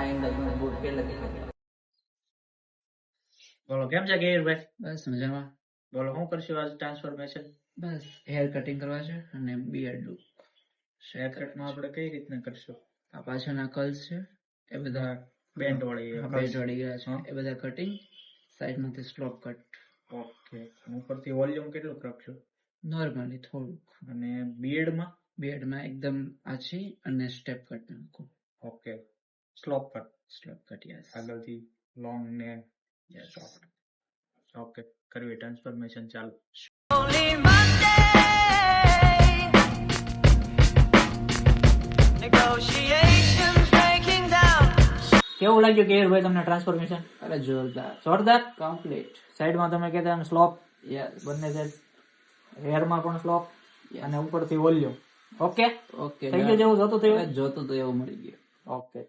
Angle નું boot પહેલેથી ખબર. બોલો કેમ છે ગેરભાઈ? બસ મજામાં. બોલો શું કરશું આજ ટ્રાન્સફોર્મેશન? બસ હેર કટિંગ કરવા છે અને બિયર્ડ લુક. હેર કટમાં આપણે કઈ રીતના કરશું? આ પાછળના કર્લ્સ છે એ બધા બેન્ટ વાળી બેટ વાળી ગયા છે એ બધા કટિંગ, સાઈડમાંથી સ્લોપ કટ. ઓકે. ઉપરથી વોલ્યુમ કેટલું રાખશું? નોર્મલી થોડુંક. અને બિયર્ડમાં? બિયર્ડમાં એકદમ આછી અને સ્ટેપ કટ નાખું. Okay. Slope cut. Slope cut yes. આગળથી લોંગ ને યસ. ઓકે. કરવી ટ્રાન્સફોર્મેશન ચાલુ. કેવું લાગ્યું કેયુરભાઈ તમને ટ્રાન્સફોર્મેશન? અરે જોરદાર. જોરદાર. કમ્પ્લીટ. સાઈડમાં તમે કહેતા એમ સ્લોપ, યસ. બંને સાઈડ હેરમાં પણ સ્લોપ અને ઉપરથી વોલ્યુમ. Okay okay. થઈ ગયું જેવું જોતું થયું. જોતું તો એવું મળી ગયું. ઓકે.